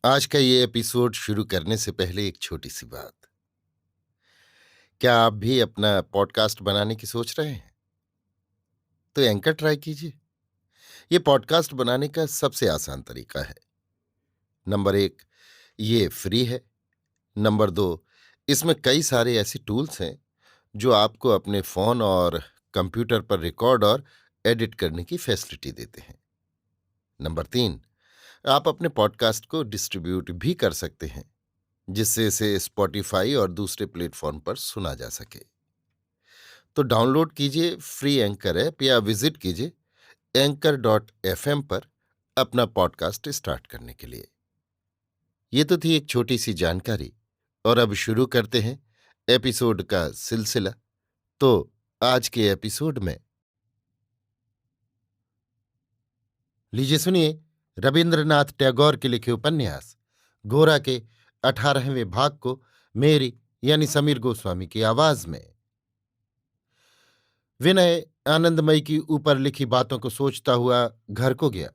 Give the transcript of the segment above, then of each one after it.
आज का ये एपिसोड शुरू करने से पहले एक छोटी सी बात। क्या आप भी अपना पॉडकास्ट बनाने की सोच रहे हैं? तो एंकर ट्राई कीजिए। ये पॉडकास्ट बनाने का सबसे आसान तरीका है। नंबर एक, ये फ्री है। नंबर दो, इसमें कई सारे ऐसे टूल्स हैं जो आपको अपने फोन और कंप्यूटर पर रिकॉर्ड और एडिट करने की फैसिलिटी देते हैं। नंबर तीन, आप अपने पॉडकास्ट को डिस्ट्रीब्यूट भी कर सकते हैं, जिससे इसे स्पॉटिफाई और दूसरे प्लेटफॉर्म पर सुना जा सके। तो डाउनलोड कीजिए फ्री एंकर ऐप या विजिट कीजिए anchor.fm पर अपना पॉडकास्ट स्टार्ट करने के लिए। ये तो थी एक छोटी सी जानकारी, और अब शुरू करते हैं एपिसोड का सिलसिला। तो आज के एपिसोड में लीजिए सुनिए रविंद्रनाथ टैगोर के लिखे उपन्यास गोरा के 18वें भाग को मेरी यानी समीर गोस्वामी की आवाज में। विनय आनंदमयी की ऊपर लिखी बातों को सोचता हुआ घर को गया।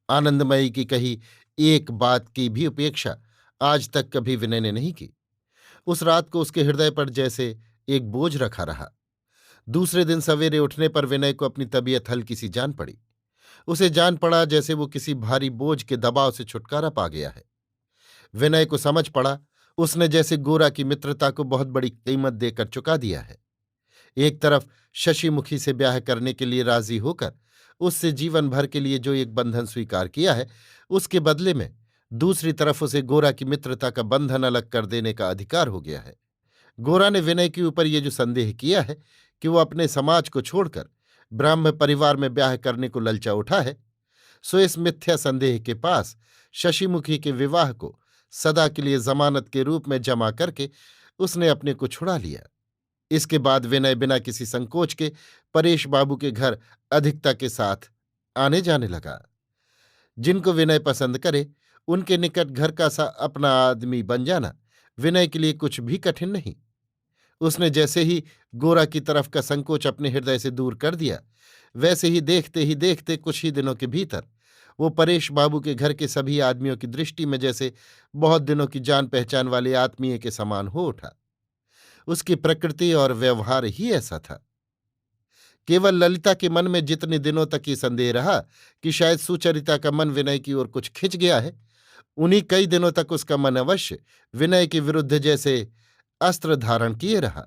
आनंदमयी की कही एक बात की भी उपेक्षा आज तक कभी विनय ने नहीं की। उस रात को उसके हृदय पर जैसे एक बोझ रखा रहा। दूसरे दिन सवेरे उठने पर विनय को अपनी तबीयत हल्की सी जान पड़ी। उसे जान पड़ा जैसे वो किसी भारी बोझ के दबाव से छुटकारा पा गया है। विनय को समझ पड़ा उसने जैसे गोरा की मित्रता को बहुत बड़ी कीमत देकर चुका दिया है। एक तरफ शशिमुखी से ब्याह करने के लिए राजी होकर उससे जीवन भर के लिए जो एक बंधन स्वीकार किया है, उसके बदले में दूसरी तरफ उसे गोरा की मित्रता का बंधन अलग कर देने का अधिकार हो गया है। गोरा ने विनय के ऊपर ये जो संदेह किया है कि वो अपने समाज को छोड़कर ब्राह्म परिवार में ब्याह करने को ललचा उठा है, सो इस मिथ्या संदेह के पास शशिमुखी के विवाह को सदा के लिए जमानत के रूप में जमा करके उसने अपने को छुड़ा लिया। इसके बाद विनय बिना किसी संकोच के परेश बाबू के घर अधिकता के साथ आने जाने लगा। जिनको विनय पसंद करे उनके निकट घर का सा अपना आदमी बन जाना विनय के लिए कुछ भी कठिन नहीं। उसने जैसे ही गोरा की तरफ का संकोच अपने हृदय से दूर कर दिया, वैसे ही देखते कुछ ही दिनों के भीतर वो परेश बाबू के घर के सभी आदमियों की दृष्टि में जैसे बहुत दिनों की जान पहचान वाले आत्मीय के समान हो उठा। उसकी प्रकृति और व्यवहार ही ऐसा था। केवल ललिता के मन में जितने दिनों तक ये संदेह रहा कि शायद सुचरिता का मन विनय की ओर कुछ खिंच गया है, उन्हीं कई दिनों तक उसका मन अवश्य विनय के विरुद्ध जैसे अस्त्र धारण किए रहा।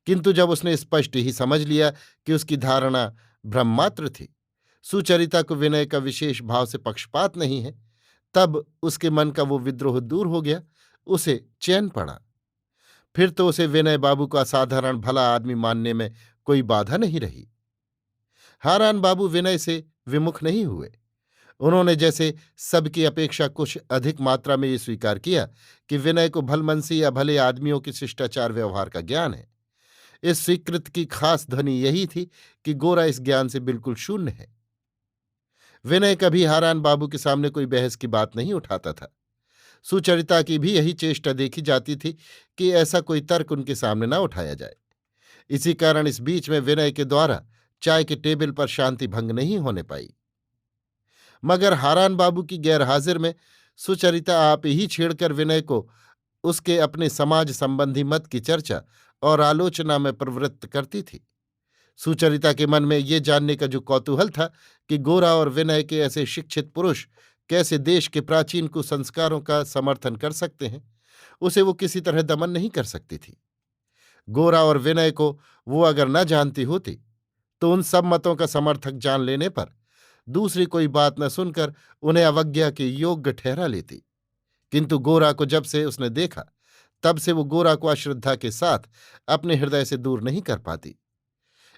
किंतु जब उसने स्पष्ट ही समझ लिया कि उसकी धारणा भ्रममात्र थी, सुचरिता को विनय का विशेष भाव से पक्षपात नहीं है, तब उसके मन का वो विद्रोह दूर हो गया। उसे चैन पड़ा। फिर तो उसे विनय बाबू का साधारण भला आदमी मानने में कोई बाधा नहीं रही। हारान बाबू विनय से विमुख नहीं हुए। उन्होंने जैसे सबकी अपेक्षा कुछ अधिक मात्रा में ये स्वीकार किया कि विनय को भलमनसी या भले आदमियों के शिष्टाचार व्यवहार का ज्ञान है। इस स्वीकृत की खास ध्वनि यही थी कि गोरा इस ज्ञान से बिल्कुल शून्य है। विनय कभी हारान बाबू के सामने कोई बहस की बात नहीं उठाता था। सुचरिता की भी यही चेष्टा देखी जाती थी कि ऐसा कोई तर्क उनके सामने न उठाया जाए। इसी कारण इस बीच में विनय के द्वारा चाय के टेबल पर शांति भंग नहीं होने पाई। मगर हारान बाबू की गैरहाजिर में सुचरिता आप ही छेड़कर विनय को उसके अपने समाज संबंधी मत की चर्चा और आलोचना में प्रवृत्त करती थी। सुचरिता के मन में ये जानने का जो कौतूहल था कि गोरा और विनय के ऐसे शिक्षित पुरुष कैसे देश के प्राचीन कुसंस्कारों का समर्थन कर सकते हैं, उसे वो किसी तरह दमन नहीं कर सकती थी। गोरा और विनय को वो अगर न जानती होती तो उन सब मतों का समर्थक जान लेने पर दूसरी कोई बात न सुनकर उन्हें अवज्ञा के योग्य ठहरा लेती। किंतु गोरा को जब से उसने देखा, तब से वो गोरा को अश्रद्धा के साथ अपने हृदय से दूर नहीं कर पाती।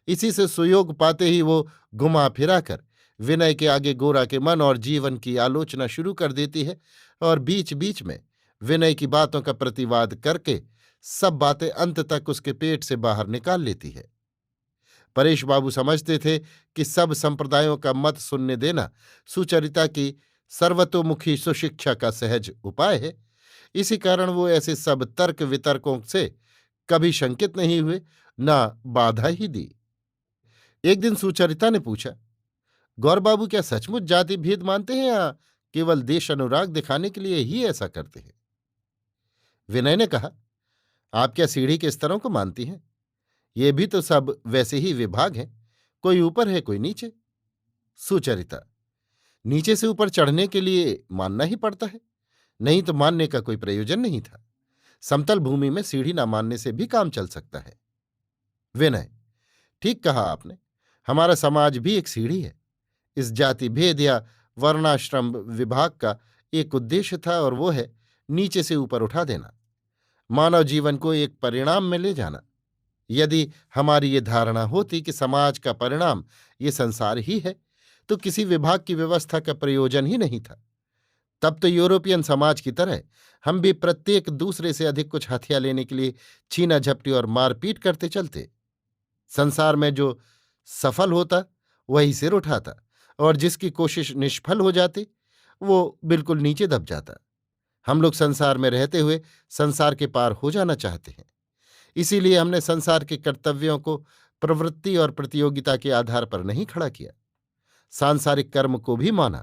इसी से सुयोग पाते ही वो घुमा फिरा कर विनय के आगे गोरा के मन और जीवन की आलोचना शुरू कर देती है और बीच बीच में विनय की बातों का प्रतिवाद करके सब बातें अंत तक उसके पेट से बाहर निकाल लेती है। परेश बाबू समझते थे कि सब संप्रदायों का मत सुनने देना सुचरिता की सर्वतोमुखी सुशिक्षा का सहज उपाय है। इसी कारण वो ऐसे सब तर्क वितर्कों से कभी शंकित नहीं हुए, न बाधा ही दी। एक दिन सुचरिता ने पूछा, गौर बाबू क्या सचमुच जाति भेद मानते हैं या केवल देश अनुराग दिखाने के लिए ही ऐसा करते हैं। विनय ने कहा, आप क्या सीढ़ी के स्तरों को मानती हैं? ये भी तो सब वैसे ही विभाग हैं, कोई ऊपर है कोई नीचे। सुचरिता, नीचे से ऊपर चढ़ने के लिए मानना ही पड़ता है, नहीं तो मानने का कोई प्रयोजन नहीं था। समतल भूमि में सीढ़ी ना मानने से भी काम चल सकता है। विनय, ठीक कहा आपने, हमारा समाज भी एक सीढ़ी है। इस जाति भेद या वर्णाश्रम विभाग का एक उद्देश्य था, और वो है नीचे से ऊपर उठा देना, मानव जीवन को एक परिणाम में ले जाना। यदि हमारी ये धारणा होती कि समाज का परिणाम ये संसार ही है, तो किसी विभाग की व्यवस्था का प्रयोजन ही नहीं था। तब तो यूरोपियन समाज की तरह हम भी प्रत्येक दूसरे से अधिक कुछ हथिया लेने के लिए छीना झपटी और मारपीट करते चलते। संसार में जो सफल होता वही सिर उठाता, और जिसकी कोशिश निष्फल हो जाती वो बिल्कुल नीचे दब जाता। हम लोग संसार में रहते हुए संसार के पार हो जाना चाहते हैं। इसीलिए हमने संसार के कर्तव्यों को प्रवृत्ति और प्रतियोगिता के आधार पर नहीं खड़ा किया। सांसारिक कर्म को भी माना,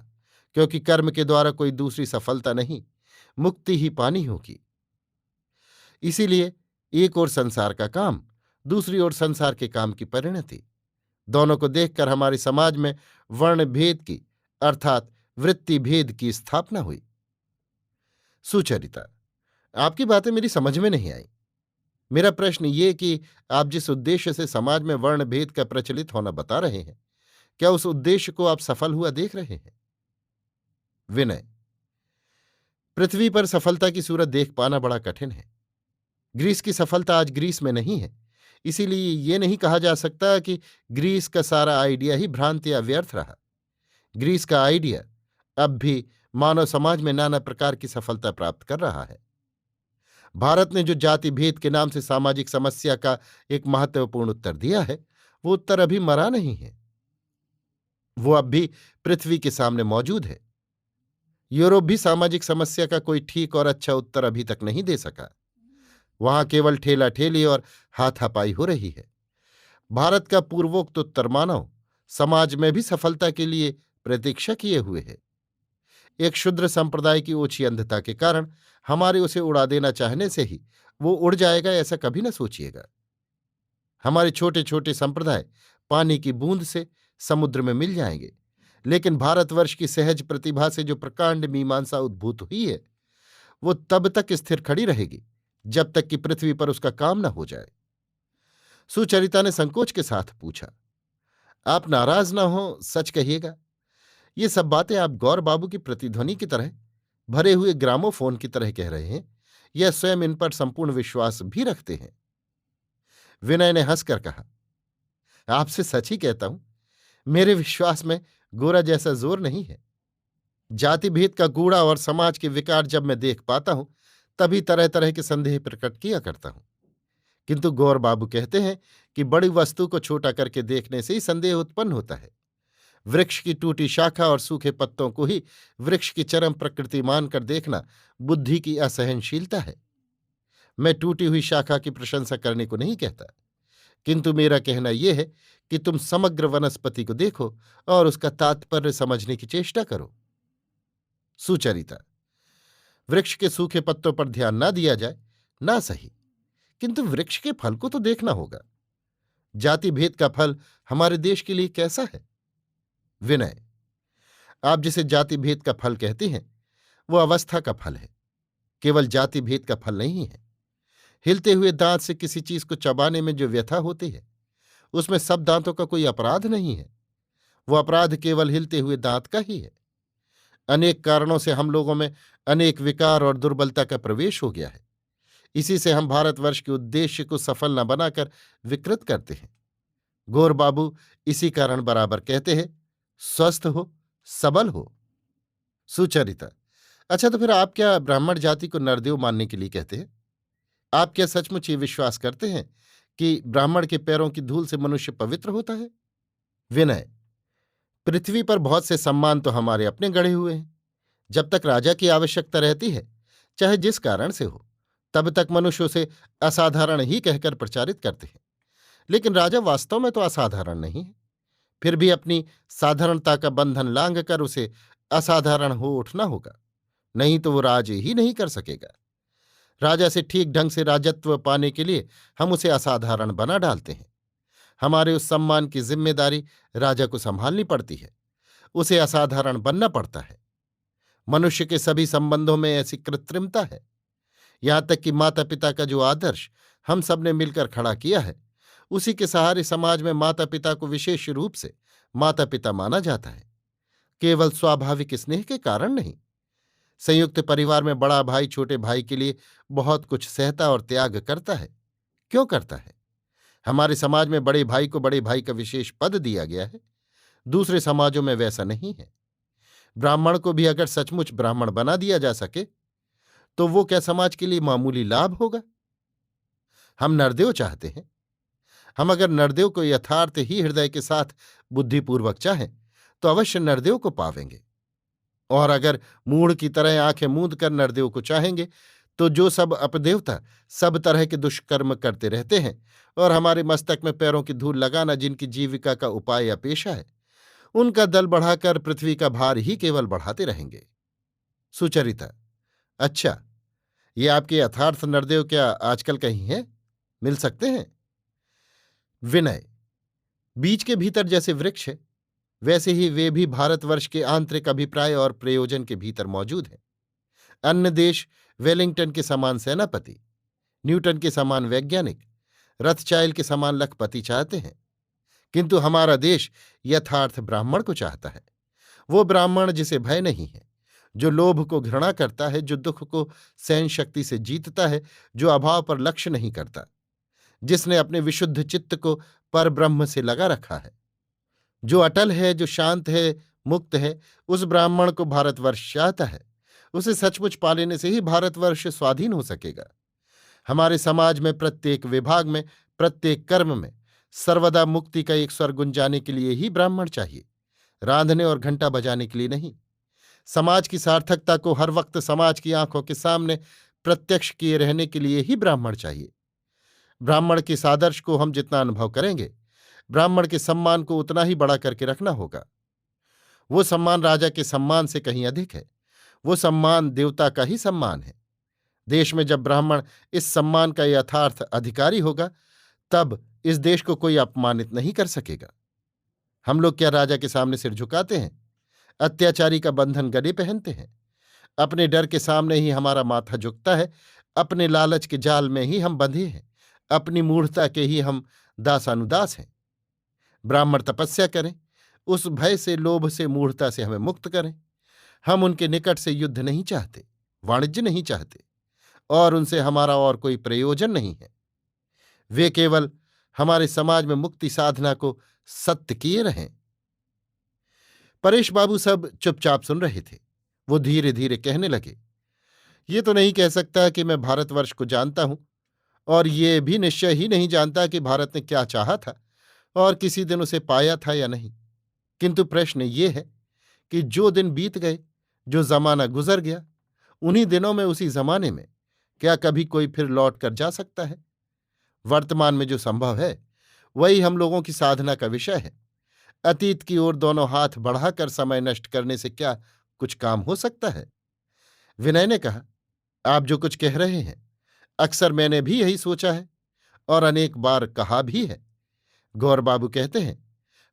क्योंकि कर्म के द्वारा कोई दूसरी सफलता नहीं, मुक्ति ही पानी होगी। इसीलिए एक ओर संसार का काम, दूसरी ओर संसार के काम की परिणति, दोनों को देखकर हमारे समाज में वर्ण भेद की अर्थात वृत्ति भेद की स्थापना हुई। सुचरिता, आपकी बातें मेरी समझ में नहीं आई। मेरा प्रश्न ये कि आप जिस उद्देश्य से समाज में वर्ण भेद का प्रचलित होना बता रहे हैं, क्या उस उद्देश्य को आप सफल हुआ देख रहे हैं? विनय, पृथ्वी पर सफलता की सूरत देख पाना बड़ा कठिन है। ग्रीस की सफलता आज ग्रीस में नहीं है, इसीलिए ये नहीं कहा जा सकता कि ग्रीस का सारा आइडिया ही भ्रांति या व्यर्थ रहा। ग्रीस का आइडिया अब भी मानव समाज में नाना प्रकार की सफलता प्राप्त कर रहा है। भारत ने जो जाति भेद के नाम से सामाजिक समस्या का एक महत्वपूर्ण उत्तर दिया है, वो उत्तर अभी मरा नहीं है, वो अब भी पृथ्वी के सामने मौजूद है। यूरोप भी सामाजिक समस्या का कोई ठीक और अच्छा उत्तर अभी तक नहीं दे सका। वहां केवल ठेला ठेली और हाथापाई हो रही है। भारत का पूर्वोक्त उत्तर मानव समाज में भी सफलता के लिए प्रतीक्षा किए हुए है। एक क्षुद्र संप्रदाय की ओछी अंधता के कारण हमारे उसे उड़ा देना चाहने से ही वो उड़ जाएगा, ऐसा कभी न सोचिएगा। हमारे छोटे छोटे संप्रदाय पानी की बूंद से समुद्र में मिल जाएंगे, लेकिन भारतवर्ष की सहज प्रतिभा से जो प्रकांड मीमांसा उद्भूत हुई है, वो तब तक स्थिर खड़ी रहेगी जब तक कि पृथ्वी पर उसका काम न हो जाए। सुचरिता ने संकोच के साथ पूछा, आप नाराज न हो, सच कहिएगा। ये सब बातें आप गौर बाबू की प्रतिध्वनि की तरह, भरे हुए ग्रामोफोन की तरह कह रहे हैं, या स्वयं इन पर संपूर्ण विश्वास भी रखते हैं? विनय ने हंसकर कहा, आपसे सच ही कहता हूं, मेरे विश्वास में गोरा जैसा जोर नहीं है। जाति भेद का कूड़ा और समाज के विकार जब मैं देख पाता हूं, तभी तरह तरह के संदेह प्रकट किया करता हूं। किंतु गौर बाबू कहते हैं कि बड़ी वस्तु को छोटा करके देखने से ही संदेह उत्पन्न होता है। वृक्ष की टूटी शाखा और सूखे पत्तों को ही वृक्ष की चरम प्रकृति मानकर देखना बुद्धि की असहनशीलता है। मैं टूटी हुई शाखा की प्रशंसा करने को नहीं कहता, किंतु मेरा कहना यह है कि तुम समग्र वनस्पति को देखो और उसका तात्पर्य समझने की चेष्टा करो। सुचरिता, वृक्ष के सूखे पत्तों पर ध्यान ना दिया जाए ना सही, किंतु वृक्ष के फल को तो देखना होगा। जाति भेद का फल हमारे देश के लिए कैसा है? विनय, आप जिसे जाति भेद का फल कहते हैं, वो अवस्था का फल है, केवल जाति भेद का फल नहीं है। हिलते हुए दांत से किसी चीज को चबाने में जो व्यथा होती है, उसमें सब दांतों का कोई अपराध नहीं है। वो अपराध केवल हिलते हुए दांत का ही है। अनेक कारणों से हम लोगों में अनेक विकार और दुर्बलता का प्रवेश हो गया है। इसी से हम भारतवर्ष के उद्देश्य को सफल न बनाकर विकृत करते हैं। गौर बाबू इसी कारण बराबर कहते हैं, स्वस्थ हो, सबल हो। सुचरिता, अच्छा, तो फिर आप क्या ब्राह्मण जाति को नरदेव मानने के लिए कहते हैं? आप क्या सचमुच ये विश्वास करते हैं कि ब्राह्मण के पैरों की धूल से मनुष्य पवित्र होता है? विनय, पृथ्वी पर बहुत से सम्मान तो हमारे अपने गढ़े हुए हैं। जब तक राजा की आवश्यकता रहती है, चाहे जिस कारण से हो, तब तक मनुष्य उसे असाधारण ही कहकर प्रचारित करते हैं। लेकिन राजा वास्तव में तो असाधारण नहीं है, फिर भी अपनी साधारणता का बंधन लांघकर उसे असाधारण हो उठना होगा, नहीं तो वो राज ही नहीं कर सकेगा। राजा से ठीक ढंग से राजत्व पाने के लिए हम उसे असाधारण बना डालते हैं। हमारे उस सम्मान की जिम्मेदारी राजा को संभालनी पड़ती है, उसे असाधारण बनना पड़ता है। मनुष्य के सभी संबंधों में ऐसी कृत्रिमता है। यहां तक कि माता पिता का जो आदर्श हम सबने मिलकर खड़ा किया है, उसी के सहारे समाज में माता पिता को विशेष रूप से माता पिता माना जाता है, केवल स्वाभाविक स्नेह के कारण नहीं। संयुक्त परिवार में बड़ा भाई छोटे भाई के लिए बहुत कुछ सहता और त्याग करता है। क्यों करता है? हमारे समाज में बड़े भाई को बड़े भाई का विशेष पद दिया गया है, दूसरे समाजों में वैसा नहीं है। ब्राह्मण को भी अगर सचमुच ब्राह्मण बना दिया जा सके तो वो क्या समाज के लिए मामूली लाभ होगा? हम नरदेव चाहते हैं। हम अगर नरदेव को यथार्थ ही हृदय के साथ बुद्धिपूर्वक चाहें तो अवश्य नरदेव को पावेंगे। और अगर मूढ़ की तरह आंखें मूंद कर नरदेव को चाहेंगे तो जो सब अपदेवता सब तरह के दुष्कर्म करते रहते हैं और हमारे मस्तक में पैरों की धूल लगाना जिनकी जीविका का उपाय या पेशा है, उनका दल बढ़ाकर पृथ्वी का भार ही केवल बढ़ाते रहेंगे। सुचरिता: अच्छा, ये आपके यथार्थ नरदेव क्या आजकल कहीं हैं? मिल सकते हैं? विनय: बीज के भीतर जैसे वृक्ष है, वैसे ही वे भी भारतवर्ष के आंतरिक अभिप्राय और प्रयोजन के भीतर मौजूद हैं। अन्य देश वेलिंगटन के समान सेनापति, न्यूटन के समान वैज्ञानिक, रथचाइल के समान लखपति चाहते हैं, किंतु हमारा देश यथार्थ ब्राह्मण को चाहता है। वो ब्राह्मण जिसे भय नहीं है, जो लोभ को घृणा करता है, जो दुख को सहन शक्ति से जीतता है, जो अभाव पर लक्ष्य नहीं करता, जिसने अपने विशुद्ध चित्त को परब्रह्म से लगा रखा है, जो अटल है, जो शांत है, मुक्त है, उस ब्राह्मण को भारतवर्ष चाहता है। उसे सचमुच पा लेने से ही भारतवर्ष स्वाधीन हो सकेगा। हमारे समाज में प्रत्येक विभाग में, प्रत्येक कर्म में सर्वदा मुक्ति का एक स्वर गुंजाने के लिए ही ब्राह्मण चाहिए, रांधने और घंटा बजाने के लिए नहीं। समाज की सार्थकता को हर वक्त समाज की आंखों के सामने प्रत्यक्ष किए रहने के लिए ही ब्राह्मण चाहिए। ब्राह्मण के इस आदर्श को हम जितना अनुभव करेंगे, ब्राह्मण के सम्मान को उतना ही बड़ा करके रखना होगा। वो सम्मान राजा के सम्मान से कहीं अधिक है, वो सम्मान देवता का ही सम्मान है। देश में जब ब्राह्मण इस सम्मान का यथार्थ अधिकारी होगा, तब इस देश को कोई अपमानित नहीं कर सकेगा। हम लोग क्या राजा के सामने सिर झुकाते हैं, अत्याचारी का बंधन गले पहनते हैं? अपने डर के सामने ही हमारा माथा झुकता है, अपने लालच के जाल में ही हम बंधे हैं, अपनी मूढ़ता के ही हम दासानुदास हैं। ब्राह्मण तपस्या करें, उस भय से, लोभ से, मूढ़ता से हमें मुक्त करें। हम उनके निकट से युद्ध नहीं चाहते, वाणिज्य नहीं चाहते, और उनसे हमारा और कोई प्रयोजन नहीं है। वे केवल हमारे समाज में मुक्ति साधना को सत्य किए रहें। परेश बाबू सब चुपचाप सुन रहे थे। वो धीरे धीरे कहने लगे, ये तो नहीं कह सकता कि मैं भारतवर्ष को जानता हूं, और ये भी निश्चय ही नहीं जानता कि भारत ने क्या चाहा था और किसी दिन उसे पाया था या नहीं। किंतु प्रश्न ये है कि जो दिन बीत गए, जो जमाना गुजर गया, उन्हीं दिनों में, उसी जमाने में क्या कभी कोई फिर लौट कर जा सकता है? वर्तमान में जो संभव है वही हम लोगों की साधना का विषय है। अतीत की ओर दोनों हाथ बढ़ाकर समय नष्ट करने से क्या कुछ काम हो सकता है? विनय ने कहा, आप जो कुछ कह रहे हैं अक्सर मैंने भी यही सोचा है और अनेक बार कहा भी है। गौर बाबू कहते हैं,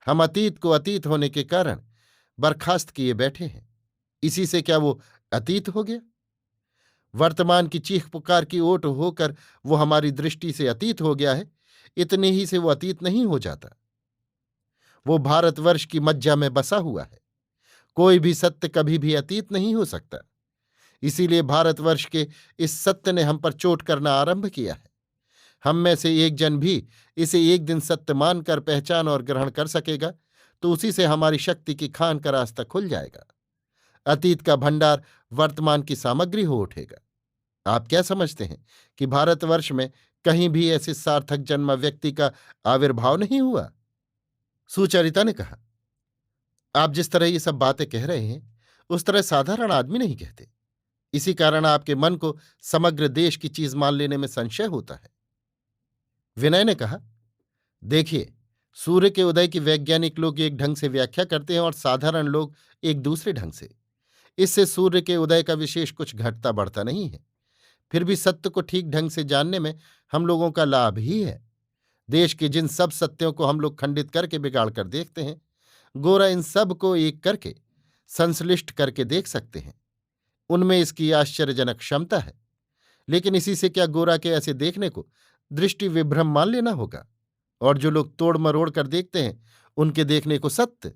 हम अतीत को अतीत होने के कारण बर्खास्त किए बैठे हैं, इसी से क्या वो अतीत हो गया? वर्तमान की चीख पुकार की ओट होकर वो हमारी दृष्टि से अतीत हो गया है, इतने ही से वो अतीत नहीं हो जाता। वो भारतवर्ष की मज्जा में बसा हुआ है। कोई भी सत्य कभी भी अतीत नहीं हो सकता। इसीलिए भारतवर्ष के इस सत्य ने हम पर चोट करना आरंभ किया है। हम में से एक जन भी इसे एक दिन सत्य मानकर पहचान और ग्रहण कर सकेगा तो उसी से हमारी शक्ति की खान का रास्ता खुल जाएगा। अतीत का भंडार वर्तमान की सामग्री हो उठेगा। आप क्या समझते हैं कि भारतवर्ष में कहीं भी ऐसे सार्थक जन्मा व्यक्ति का आविर्भाव नहीं हुआ? सुचरिता ने कहा, आप जिस तरह ये सब बातें कह रहे हैं उस तरह साधारण आदमी नहीं कहते। इसी कारण आपके मन को समग्र देश की चीज मान लेने में संशय होता है। विनय ने कहा, देखिए, सूर्य के उदय की वैज्ञानिक लोग एक ढंग से व्याख्या करते हैं और साधारण लोग एक दूसरे ढंग से। इससे सूर्य के उदय का विशेष कुछ घटता बढ़ता नहीं है। फिर भी सत्य को ठीक ढंग से जानने में हम लोगों का लाभ ही है। देश के जिन सब सत्यों को हम लोग खंडित करके बिगाड़ कर देखते हैं, गोरा इन सब को एक करके संश्लिष्ट करके देख सकते हैं। उनमें इसकी आश्चर्यजनक क्षमता है। लेकिन इसी से क्या गोरा के ऐसे देखने को दृष्टि विभ्रम मान लेना होगा? और जो लोग तोड़ मरोड़ कर देखते हैं, उनके देखने को सत्य?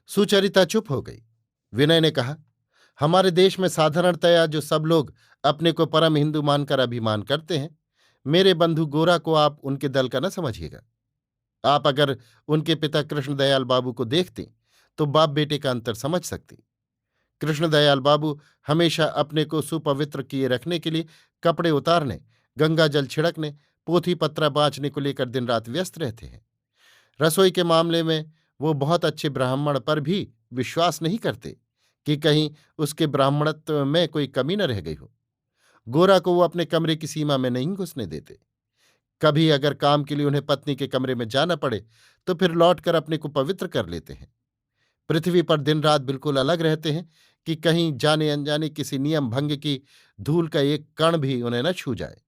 सुचरिता चुप हो गई। विनय ने कहा, हमारे देश में साधारणतया जो सब लोग अपने को परम हिंदू मानकर अभिमान करते हैं, मेरे बंधु गोरा को आप उनके दल का न समझिएगा। आप अगर उनके पिता कृष्णदयाल बाबू को देखते तो बाप बेटे का अंतर समझ सकती। कृष्णदयाल बाबू हमेशा अपने को सुपवित्र किए रखने के लिए कपड़े उतारने, गंगा जल छिड़कने, पोथी पत्रा बाँचने को लेकर दिन रात व्यस्त रहते हैं। रसोई के मामले में वो बहुत अच्छे ब्राह्मण पर भी विश्वास नहीं करते कि कहीं उसके ब्राह्मणत्व में कोई कमी न रह गई हो। गोरा को वो अपने कमरे की सीमा में नहीं घुसने देते। कभी अगर काम के लिए उन्हें पत्नी के कमरे में जाना पड़े तो फिर लौटकर अपने को पवित्र कर लेते हैं। पृथ्वी पर दिन रात बिल्कुल अलग रहते हैं कि कहीं जाने अनजाने किसी नियम भंग की धूल का एक कण भी उन्हें न छू जाए।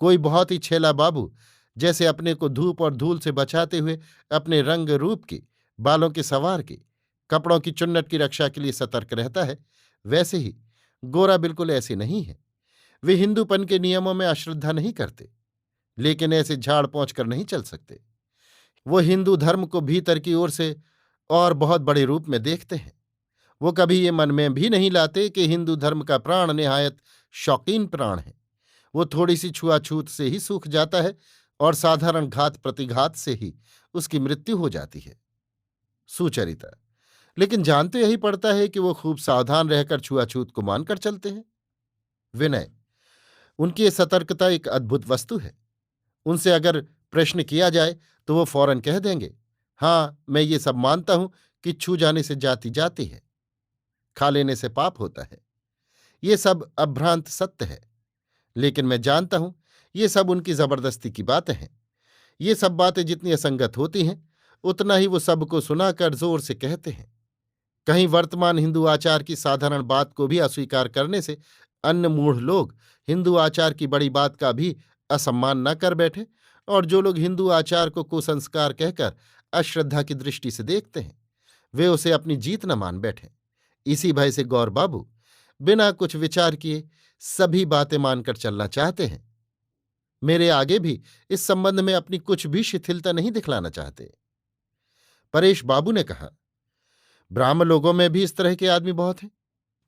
कोई बहुत ही छेला बाबू जैसे अपने को धूप और धूल से बचाते हुए अपने रंग रूप की, बालों के सवार की, कपड़ों की चुन्नट की रक्षा के लिए सतर्क रहता है, वैसे ही गोरा बिल्कुल ऐसे नहीं है। वे हिंदूपन के नियमों में अश्रद्धा नहीं करते, लेकिन ऐसे झाड़ पहुंच कर नहीं चल सकते। वो हिंदू धर्म को भीतर की ओर से और बहुत बड़े रूप में देखते हैं। वो कभी ये मन में भी नहीं लाते कि हिंदू धर्म का प्राण निहायत शौकीन प्राण है। वो थोड़ी सी छुआछूत से ही सूख जाता है और साधारण घात प्रतिघात से ही उसकी मृत्यु हो जाती है। सुचरिता, लेकिन जानते यही पड़ता है कि वो खूब सावधान रहकर छुआछूत को मानकर चलते हैं। विनय, उनकी ये सतर्कता एक अद्भुत वस्तु है। उनसे अगर प्रश्न किया जाए तो वो फौरन कह देंगे, हाँ मैं ये सब मानता हूं कि छू जाने से जाति जाती है, खा लेने से पाप होता है। ये सब अभ्रांत सत्य है, लेकिन मैं जानता हूं ये सब उनकी जबरदस्ती की बातें हैं। ये सब बातें जितनी असंगत होती हैं, उतना ही वो सबको सुनाकर जोर से कहते हैं। कहीं वर्तमान हिंदू आचार की साधारण बात को भी अस्वीकार करने से अन्य मूढ़ लोग हिंदू आचार की बड़ी बात का भी असम्मान न कर बैठे, और जो लोग हिंदू आचार को कुसंस्कार कहकर अश्रद्धा की दृष्टि से देखते हैं, वे उसे अपनी जीत न मान बैठे। इसी भय से गौर बाबू बिना कुछ विचार किए सभी बातें मानकर चलना चाहते हैं। मेरे आगे भी इस संबंध में अपनी कुछ भी शिथिलता नहीं दिखलाना चाहते। परेश बाबू ने कहा, ब्राह्मण लोगों में भी इस तरह के आदमी बहुत हैं।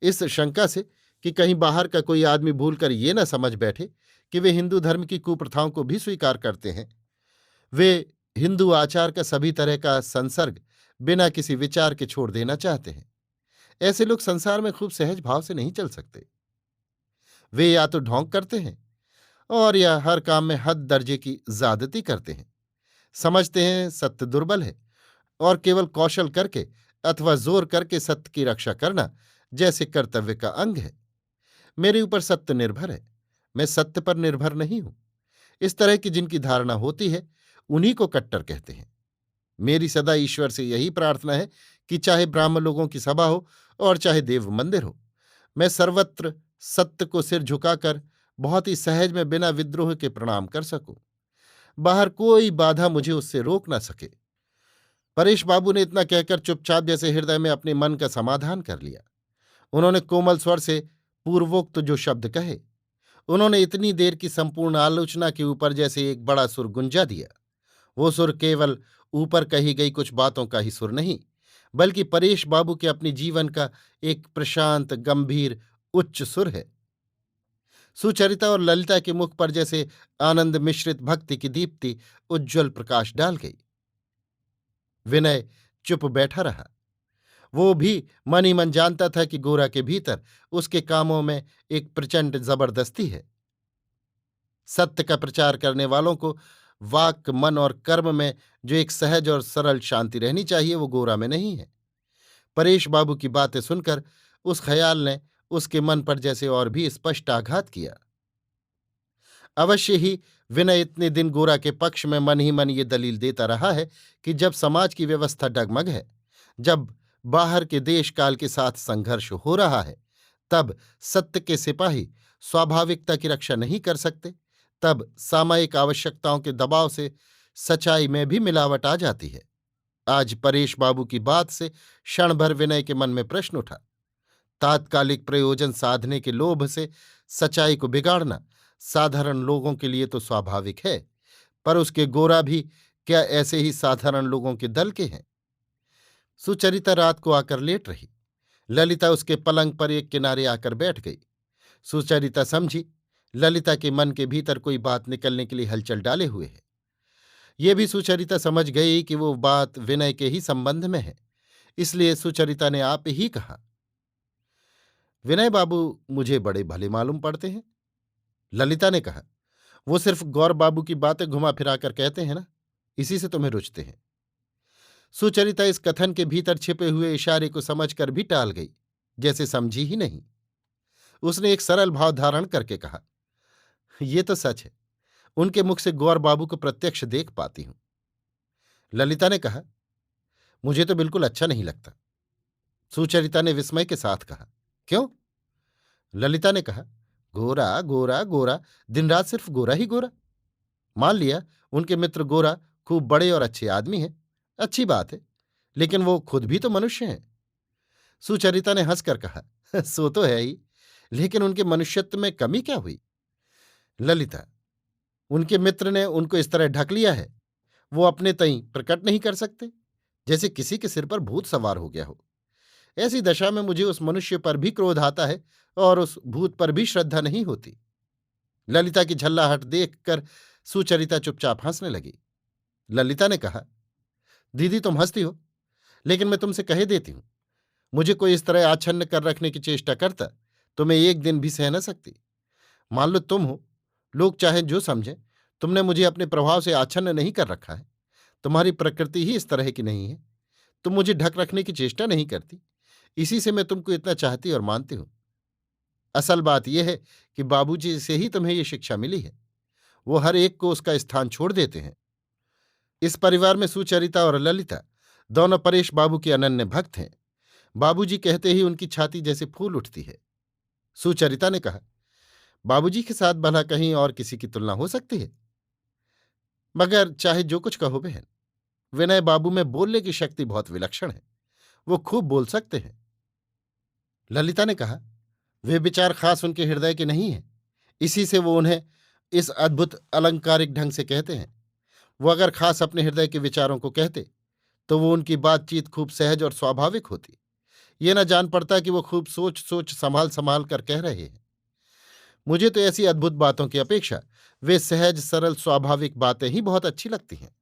इस शंका से कि कहीं बाहर का कोई आदमी भूलकर ये न समझ बैठे कि वे हिंदू धर्म की कुप्रथाओं को भी स्वीकार करते हैं, वे हिंदू आचार का सभी तरह का संसर्ग बिना किसी विचार के छोड़ देना चाहते हैं। ऐसे लोग संसार में खूब सहज भाव से नहीं चल सकते। वे या तो ढोंग करते हैं और या हर काम में हद दर्जे की ज्यादती करते हैं। समझते हैं सत्य दुर्बल है और केवल कौशल करके अथवा जोर करके सत्य की रक्षा करना जैसे कर्तव्य का अंग है। मेरे ऊपर सत्य निर्भर है, मैं सत्य पर निर्भर नहीं हूं। इस तरह की जिनकी धारणा होती है, उन्हीं को कट्टर कहते हैं। मेरी सदा ईश्वर से यही प्रार्थना है कि चाहे ब्राह्मण लोगों की सभा हो और चाहे देव मंदिर हो, मैं सर्वत्र सत्य को सिर झुकाकर बहुत ही सहज में बिना विद्रोह के प्रणाम कर सकूं। बाहर कोई बाधा मुझे उससे रोक न सके। परेश बाबू ने इतना कहकर चुपचाप जैसे हृदय में अपने मन का समाधान कर लिया। उन्होंने कोमल स्वर से पूर्वोक्त जो शब्द कहे, उन्होंने इतनी देर की संपूर्ण आलोचना के ऊपर जैसे एक बड़ा सुर गुंजा दिया। वो सुर केवल ऊपर कही गई कुछ बातों का ही सुर नहीं, बल्कि परेश बाबू के अपने जीवन का एक प्रशांत गंभीर उच्च सुर है। सुचरिता और ललिता के मुख पर जैसे आनंद मिश्रित भक्ति की दीप्ति उज्ज्वल प्रकाश डाल गई। विनय चुप बैठा रहा। वो भी मन ही मन जानता था कि गोरा के भीतर उसके कामों में एक प्रचंड जबरदस्ती है। सत्य का प्रचार करने वालों को वाक, मन और कर्म में जो एक सहज और सरल शांति रहनी चाहिए, वो गोरा में नहीं है। परेश बाबू की बातें सुनकर उस ख्याल ने उसके मन पर जैसे और भी स्पष्ट आघात किया। अवश्य ही विनय इतने दिन गोरा के पक्ष में मन ही मन ये दलील देता रहा है कि जब समाज की व्यवस्था डगमग है, जब बाहर के देश काल के साथ संघर्ष हो रहा है, तब सत्य के सिपाही स्वाभाविकता की रक्षा नहीं कर सकते, तब सामयिक आवश्यकताओं के दबाव से सच्चाई में भी मिलावट आ जाती है। आज परेश बाबू की बात से क्षण भर विनय के मन में प्रश्न उठा। तात्कालिक प्रयोजन साधने के लोभ से सच्चाई को बिगाड़ना साधारण लोगों के लिए तो स्वाभाविक है, पर उसके गोरा भी क्या ऐसे ही साधारण लोगों के दल के हैं? सुचरिता रात को आकर लेट रही। ललिता उसके पलंग पर एक किनारे आकर बैठ गई। सुचरिता समझी ललिता के मन के भीतर कोई बात निकलने के लिए हलचल डाले हुए है। ये भी सुचरिता समझ गई कि वो बात विनय के ही संबंध में है, इसलिए सुचरिता ने आप ही कहा, विनय बाबू मुझे बड़े भले मालूम पड़ते हैं। ललिता ने कहा, वो सिर्फ गौर बाबू की बातें घुमा फिराकर कहते हैं ना, इसी से तुम्हें रुचते हैं। सुचरिता इस कथन के भीतर छिपे हुए इशारे को समझकर भी टाल गई, जैसे समझी ही नहीं। उसने एक सरल भाव धारण करके कहा, ये तो सच है, उनके मुख से गौर बाबू को प्रत्यक्ष देख पाती हूं। ललिता ने कहा, मुझे तो बिल्कुल अच्छा नहीं लगता। सुचरिता ने विस्मय के साथ कहा, क्यों? ललिता ने कहा, गोरा गोरा गोरा, दिन रात सिर्फ गोरा ही गोरा। मान लिया उनके मित्र गोरा खूब बड़े और अच्छे आदमी हैं, अच्छी बात है, लेकिन वो खुद भी तो मनुष्य हैं। सुचरिता ने हंसकर कहा, सो तो है ही, लेकिन उनके मनुष्यत्व में कमी क्या हुई? ललिता, उनके मित्र ने उनको इस तरह ढक लिया है, वो अपने तई प्रकट नहीं कर सकते, जैसे किसी के सिर पर भूत सवार हो गया हो। ऐसी दशा में मुझे उस मनुष्य पर भी क्रोध आता है और उस भूत पर भी श्रद्धा नहीं होती। ललिता की झल्लाहट देखकर सुचरिता चुपचाप हंसने लगी। ललिता ने कहा, दीदी तुम हंसती हो, लेकिन मैं तुमसे कहे देती हूं, मुझे कोई इस तरह आच्छन्न कर रखने की चेष्टा करता तो मैं एक दिन भी सह न सकती। मान लो तुम हो, लोग चाहे जो समझें, तुमने मुझे अपने प्रभाव से आच्छन्न नहीं कर रखा है। तुम्हारी प्रकृति ही इस तरह की नहीं है, तुम मुझे ढक रखने की चेष्टा नहीं करती, इसी से मैं तुमको इतना चाहती और मानती हूं। असल बात यह है कि बाबूजी से ही तुम्हें यह शिक्षा मिली है, वो हर एक को उसका स्थान छोड़ देते हैं। इस परिवार में सुचरिता और ललिता दोनों परेश बाबू के अनन्य भक्त हैं। बाबूजी कहते ही उनकी छाती जैसे फूल उठती है। सुचरिता ने कहा, बाबूजी के साथ भला कहीं और किसी की तुलना हो सकती है? मगर चाहे जो कुछ कहो बहन, विनय बाबू में बोलने की शक्ति बहुत विलक्षण है, वो खूब बोल सकते हैं। ललिता ने कहा, वे विचार खास उनके हृदय के नहीं हैं, इसी से वो उन्हें इस अद्भुत अलंकारिक ढंग से कहते हैं। वो अगर खास अपने हृदय के विचारों को कहते तो वो उनकी बातचीत खूब सहज और स्वाभाविक होती। ये न जान पड़ता कि वो खूब सोच सोच संभाल संभाल कर कह रहे हैं। मुझे तो ऐसी अद्भुत बातों की अपेक्षा वे सहज सरल स्वाभाविक बातें ही बहुत अच्छी लगती हैं।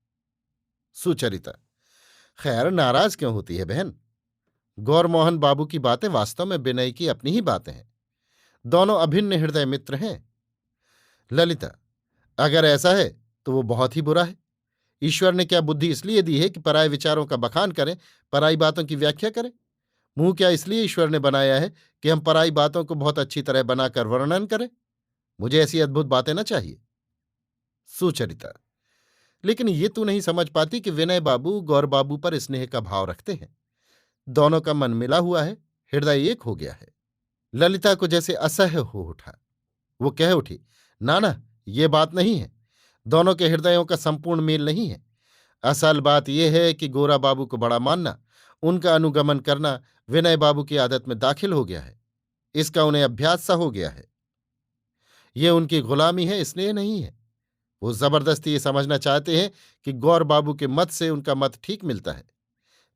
सुचरिता, खैर नाराज क्यों होती है बहन? गौरमोहन बाबू की बातें वास्तव में विनय की अपनी ही बातें हैं, दोनों अभिन्न हृदय मित्र हैं। ललिता, अगर ऐसा है तो वो बहुत ही बुरा है। ईश्वर ने क्या बुद्धि इसलिए दी है कि पराये विचारों का बखान करें, पराई बातों की व्याख्या करें? मुंह क्या इसलिए ईश्वर ने बनाया है कि हम पराई बातों को बहुत अच्छी तरह बनाकर वर्णन करें? मुझे ऐसी अद्भुत बातें न चाहिए। सुचरिता, लेकिन ये तू नहीं समझ पाती कि विनय बाबू गौर बाबू पर स्नेह का भाव रखते हैं। दोनों का मन मिला हुआ है, हृदय एक हो गया है। ललिता को जैसे असह्य हो उठा। वो कह उठी, ना ना, ये बात नहीं है, दोनों के हृदयों का संपूर्ण मेल नहीं है। असल बात यह है कि गोरा बाबू को बड़ा मानना, उनका अनुगमन करना विनय बाबू की आदत में दाखिल हो गया है। इसका उन्हें अभ्यास सा हो गया है। ये उनकी गुलामी है, स्नेह नहीं है। वो जबरदस्ती ये समझना चाहते हैं कि गौर बाबू के मत से उनका मत ठीक मिलता है।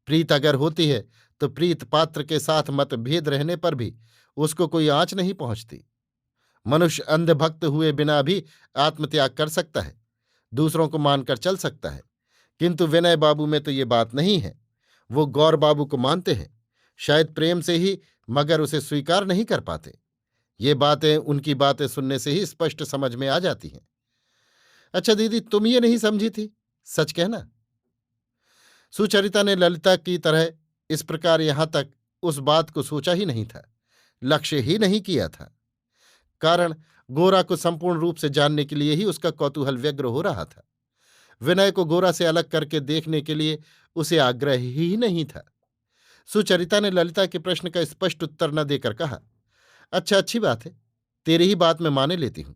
प्रीत अगर होती है तो प्रीत पात्र के साथ मतभेद रहने पर भी उसको कोई आंच नहीं पहुंचती। मनुष्य अंधभक्त हुए बिना भी आत्मत्याग कर सकता है, दूसरों को मानकर चल सकता है, किंतु विनय बाबू में तो ये बात नहीं है। वो गौर बाबू को मानते हैं, शायद प्रेम से ही, मगर उसे स्वीकार नहीं कर पाते। ये बातें उनकी बातें सुनने से ही स्पष्ट समझ में आ जाती हैं। अच्छा दीदी, तुम ये नहीं समझी थी, सच कहना। सुचरिता ने ललिता की तरह इस प्रकार यहां तक उस बात को सोचा ही नहीं था, लक्ष्य ही नहीं किया था। कारण गोरा को संपूर्ण रूप से जानने के लिए ही उसका कौतूहल व्यग्र हो रहा था। विनय को गोरा से अलग करके देखने के लिए उसे आग्रह ही नहीं था। सुचरिता ने ललिता के प्रश्न का स्पष्ट उत्तर न देकर कहा, अच्छा, अच्छी बात है, तेरी ही बात मैं माने लेती हूं।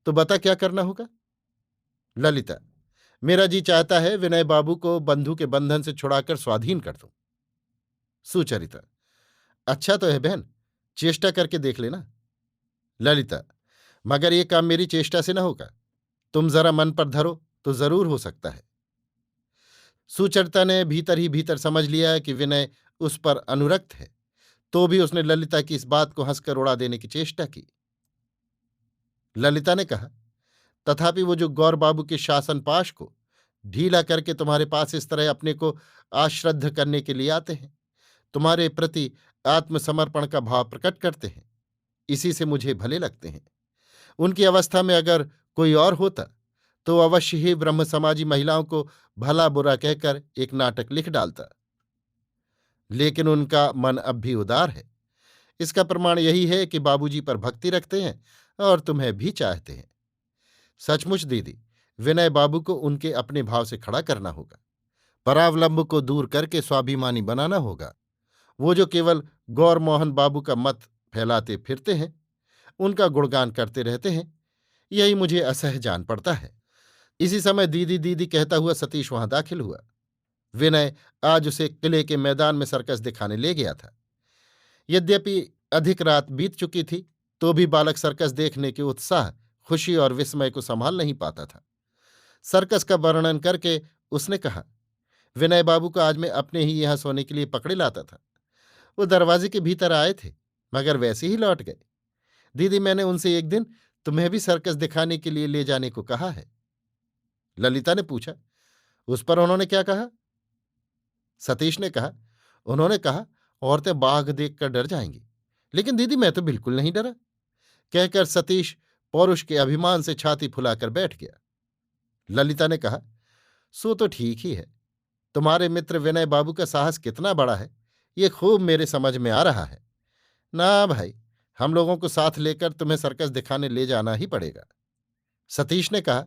तो बता क्या करना होगा? ललिता, मेरा जी चाहता है विनय बाबू को बंधु के बंधन से छुड़ाकर स्वाधीन कर दूं। सुचरिता, अच्छा तो है बहन, चेष्टा करके देख लेना। ललिता, मगर ये काम मेरी चेष्टा से न होगा, तुम जरा मन पर धरो तो जरूर हो सकता है। सुचरिता ने भीतर ही भीतर समझ लिया कि विनय उस पर अनुरक्त है, तो भी उसने ललिता की इस बात को हंसकर उड़ा देने की चेष्टा की। ललिता ने कहा, तथापि वो जो गौर बाबू के शासन पाश को ढीला करके तुम्हारे पास इस तरह अपने को आश्रद्ध करने के लिए आते हैं, तुम्हारे प्रति आत्मसमर्पण का भाव प्रकट करते हैं, इसी से मुझे भले लगते हैं। उनकी अवस्था में अगर कोई और होता तो अवश्य ही ब्रह्म समाजी महिलाओं को भला बुरा कहकर एक नाटक लिख डालता। लेकिन उनका मन अब भी उदार है। इसका प्रमाण यही है कि बाबूजी पर भक्ति रखते हैं और तुम्हें भी चाहते हैं। सचमुच दीदी, विनय बाबू को उनके अपने भाव से खड़ा करना होगा, परावलंब को दूर करके स्वाभिमानी बनाना होगा। वो जो केवल गौर मोहन बाबू का मत फैलाते फिरते हैं, उनका गुणगान करते रहते हैं, यही मुझे असह्य जान पड़ता है। इसी समय दीदी दीदी कहता हुआ सतीश वहां दाखिल हुआ। विनय आज उसे किले के मैदान में सर्कस दिखाने ले गया था। यद्यपि अधिक रात बीत चुकी थी, तो भी बालक सर्कस देखने के उत्साह, खुशी और विस्मय को संभाल नहीं पाता था। सर्कस का वर्णन करके उसने कहा, विनय बाबू को आज मैं अपने ही यहां सोने के लिए पकड़े लाता था। वो दरवाजे के भीतर आए थे, मगर वैसे ही लौट गए। दीदी, मैंने उनसे एक दिन तुम्हें भी सर्कस दिखाने के लिए ले जाने को कहा है। ललिता ने पूछा, उस पर उन्होंने क्या कहा? सतीश ने कहा, उन्होंने कहा औरतें बाघ देखकर डर जाएंगी। लेकिन दीदी, मैं तो बिल्कुल नहीं डरा, कहकर सतीश पौरुष के अभिमान से छाती फुलाकर बैठ गया। ललिता ने कहा, सो तो ठीक ही है, तुम्हारे मित्र विनय बाबू का साहस कितना बड़ा है, ये खूब मेरे समझ में आ रहा है। ना भाई, हम लोगों को साथ लेकर तुम्हें सर्कस दिखाने ले जाना ही पड़ेगा। सतीश ने कहा,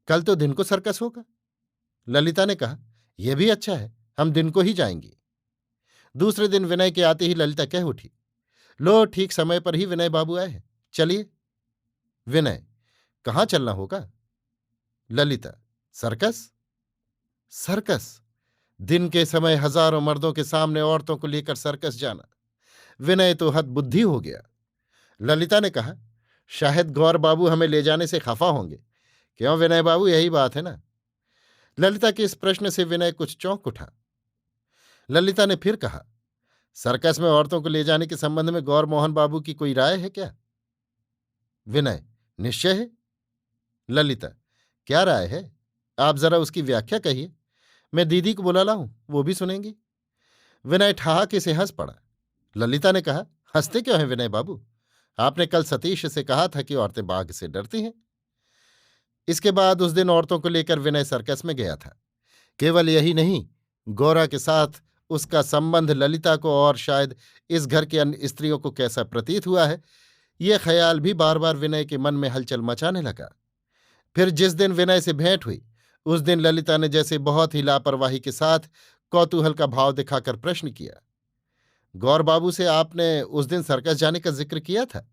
कल तो दिन को सर्कस होगा। ललिता ने कहा, यह भी अच्छा है, हम दिन को ही जाएंगी। दूसरे दिन विनय के आते ही ललिता कह उठी, लो, ठीक समय पर ही विनय बाबू आए हैं, चलिए। विनय, कहाँ चलना होगा? ललिता, सर्कस। सर्कस? दिन के समय हजारों मर्दों के सामने औरतों को लेकर सर्कस जाना, विनय तो हद बुद्धि हो गया। ललिता ने कहा, शायद गौर बाबू हमें ले जाने से खफा होंगे। क्यों विनय बाबू, यही बात है ना? ललिता के इस प्रश्न से विनय कुछ चौंक उठा। ललिता ने फिर कहा, सर्कस में औरतों को ले जाने के संबंध में गौर मोहन बाबू की कोई राय है क्या? विनय, निश्चय है। ललिता, क्या राय है? आप जरा उसकी व्याख्या कहिए, मैं दीदी को बुला लाऊं, वो भी सुनेंगी। विनय ठहाके से हंस पड़ा। ललिता ने कहा, हंसते क्यों हैं विनय बाबू? आपने कल सतीश से कहा था कि औरतें बाघ से डरती हैं। इसके बाद उस दिन औरतों को लेकर विनय सर्कस में गया था। केवल यही नहीं, गौरा के साथ उसका संबंध ललिता को और शायद इस घर की अन्य स्त्रियों को कैसा प्रतीत हुआ है, ये ख्याल भी बार बार विनय के मन में हलचल मचाने लगा। फिर जिस दिन विनय से भेंट हुई, उस दिन ललिता ने जैसे बहुत ही लापरवाही के साथ कौतूहल का भाव दिखाकर प्रश्न किया, गौर बाबू से आपने उस दिन सर्कस जाने का जिक्र किया था?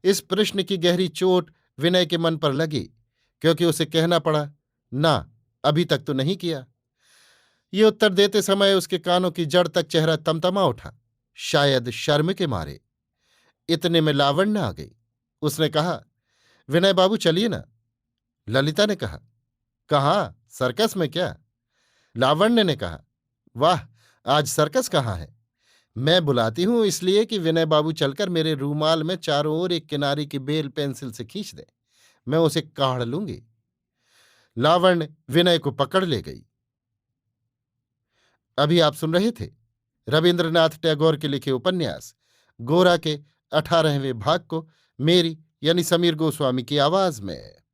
इस प्रश्न की गहरी चोट विनय के मन पर लगी, क्योंकि उसे कहना पड़ा, ना, अभी तक तो नहीं किया। ये उत्तर देते समय उसके कानों की जड़ तक चेहरा तमतमा उठा, शायद शर्म के मारे। इतने में लावण्य आ गई। उसने कहा, विनय बाबू चलिए ना। ललिता ने कहा, कहाँ, सर्कस में क्या? लावण्य ने कहा, वाह, आज सर्कस कहाँ है? मैं बुलाती हूं इसलिए कि विनय बाबू चलकर मेरे रूमाल में चारों ओर एक किनारी की बेल पेंसिल से खींच दे, मैं उसे काढ़ लूंगी। लावण्य विनय को पकड़ ले गई। अभी आप सुन रहे थे रविन्द्रनाथ टैगोर के लिखे उपन्यास गोरा के 18वें भाग को मेरी यानी समीर गोस्वामी की आवाज में।